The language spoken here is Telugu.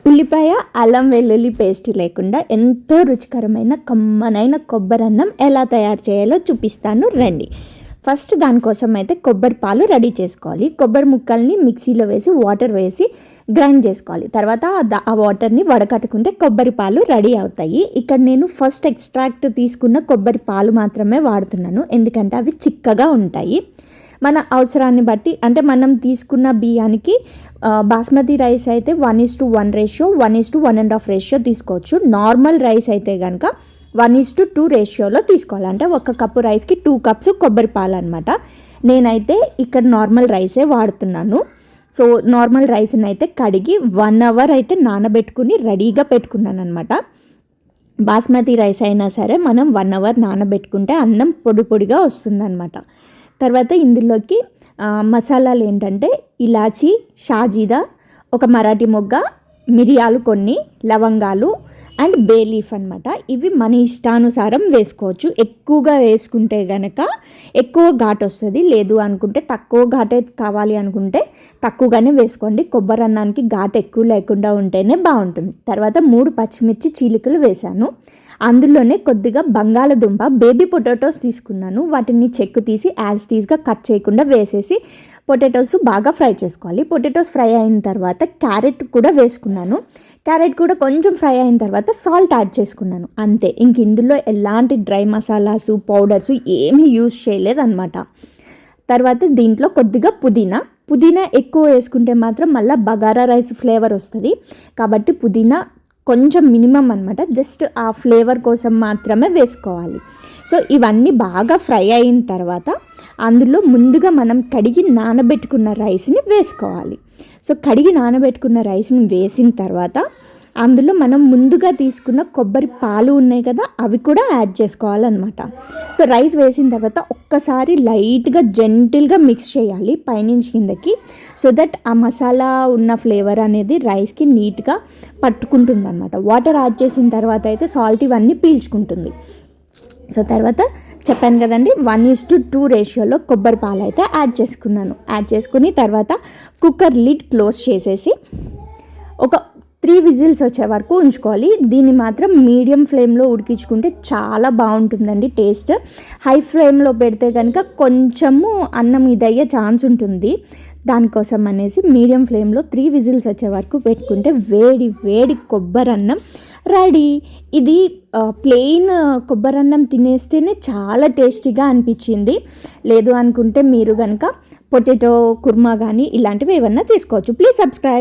ఉల్లిపాయ అల్లం వెల్లుల్లి పేస్ట్ లేకుండా ఎంతో రుచికరమైన కమ్మనైన కొబ్బరి అన్నం ఎలా తయారు చేయాలో చూపిస్తాను రండి. ఫస్ట్ దానికోసం అయితే కొబ్బరి పాలు రెడీ చేసుకోవాలి. కొబ్బరి ముక్కల్ని మిక్సీలో వేసి వాటర్ వేసి గ్రైండ్ చేసుకోవాలి. తర్వాత ఆ వాటర్ని వడకట్టుకుంటే కొబ్బరి పాలు రెడీ అవుతాయి. ఇక్కడ నేను ఫస్ట్ ఎక్స్ట్రాక్ట్ తీసుకున్న కొబ్బరి పాలు మాత్రమే వాడుతున్నాను, ఎందుకంటే అవి చిక్కగా ఉంటాయి. మన అవసరాన్ని బట్టి, అంటే మనం తీసుకున్న బియ్యానికి బాస్మతి రైస్ అయితే 1:1 రేషియో, 1:1.5 రేషియో తీసుకోవచ్చు. నార్మల్ రైస్ అయితే కనుక 1:2 రేషియోలో తీసుకోవాలి. అంటే 1 కప్పు రైస్కి 2 కప్స్ కొబ్బరి పాలు అనమాట. నేనైతే ఇక్కడ నార్మల్ రైసే వాడుతున్నాను. సో నార్మల్ రైస్ని అయితే కడిగి 1 అవర్ అయితే నానబెట్టుకుని రెడీగా పెట్టుకున్నాను అనమాట. బాస్మతి రైస్ అయినా సరే మనం 1 అవర్ నానబెట్టుకుంటే అన్నం పొడి పొడిగా వస్తుందన్నమాట. తర్వాత ఇందులోకి మసాలాలు ఏంటంటే ఇలాచీ, షాజీరా, ఒక మరాఠీ మొగ్గ, మిరియాలు కొన్ని, లవంగాలు అండ్ బే లీఫ్ అనమాట. ఇవి మన ఇష్టానుసారం వేసుకోవచ్చు. ఎక్కువగా వేసుకుంటే కనుక ఎక్కువ ఘాటు వస్తుంది, లేదు అనుకుంటే తక్కువ ఘాటే కావాలి అనుకుంటే తక్కువగానే వేసుకోండి. కొబ్బరి అన్నానికి ఘాటు ఎక్కువ లేకుండా ఉంటేనే బాగుంటుంది. తర్వాత 3 పచ్చిమిర్చి చీలికలు వేశాను. అందులోనే కొద్దిగా బంగాళదుంప, బేబీ పొటాటోస్ తీసుకున్నాను. వాటిని చెక్కు తీసి యాజ్ టీజ్గా కట్ చేయకుండా వేసేసి పొటాటోస్ బాగా ఫ్రై చేసుకోవాలి. పొటాటోస్ ఫ్రై అయిన తర్వాత క్యారెట్ కూడా వేసుకున్నాను. క్యారెట్ కూడా కొంచెం ఫ్రై అయిన తర్వాత సాల్ట్ యాడ్ చేసుకున్నాను. అంతే, ఇంక ఇందులో ఎలాంటి డ్రై మసాలాస్, పౌడర్స్ ఏమీ యూజ్ చేయలేదన్నమాట. తర్వాత దీంట్లో కొద్దిగా పుదీనా ఎక్కువ వేసుకుంటే మాత్రం మళ్ళీ బగారా రైస్ ఫ్లేవర్ వస్తుంది. కాబట్టి పుదీనా కొంచెం మినిమం అనమాట, జస్ట్ ఆ ఫ్లేవర్ కోసం మాత్రమే వేసుకోవాలి. సో ఇవన్నీ బాగా ఫ్రై అయిన తర్వాత అందులో ముందుగా మనం కడిగి నానబెట్టుకున్న రైస్ని వేసుకోవాలి. సో కడిగి నానబెట్టుకున్న రైస్ని వేసిన తర్వాత అందులో మనం ముందుగా తీసుకున్న కొబ్బరి పాలు ఉన్నాయి కదా, అవి కూడా యాడ్ చేసుకోవాలన్నమాట. సో రైస్ వేసిన తర్వాత ఒక్కసారి లైట్గా జెంటిల్గా మిక్స్ చేయాలి పైనుంచి కిందకి, సో దట్ ఆ మసాలా ఉన్న ఫ్లేవర్ అనేది రైస్కి నీట్గా పట్టుకుంటుంది అనమాట. వాటర్ యాడ్ చేసిన తర్వాత అయితే సాల్ట్ ఇవన్నీ పీల్చుకుంటుంది. సో తర్వాత చెప్పాను కదండి, 1:2 రేషియోలో కొబ్బరి పాలు అయితే యాడ్ చేసుకుని తర్వాత కుక్కర్ లిడ్ క్లోజ్ చేసేసి ఒక 3 విజిల్స్ వచ్చే వరకు ఉంచుకోవాలి. దీన్ని మాత్రం మీడియం ఫ్లేమ్లో ఉడికించుకుంటే చాలా బాగుంటుందండి టేస్ట్. హై ఫ్లేమ్లో పెడితే కనుక కొంచెము అన్నం ఇదయ్యే ఛాన్స్ ఉంటుంది. దానికోసం అనేసి మీడియం ఫ్లేమ్లో 3 విజిల్స్ వచ్చే వరకు పెట్టుకుంటే వేడి వేడి కొబ్బరి అన్నం రెడీ. ఇది ప్లెయిన్ కొబ్బరి అన్నం తినేస్తేనే చాలా టేస్టీగా అనిపించింది. లేదు అనుకుంటే మీరు కనుక పొటాటో కుర్మా కానీ ఇలాంటివి ఏమన్నా తీసుకోవచ్చు. Please subscribe.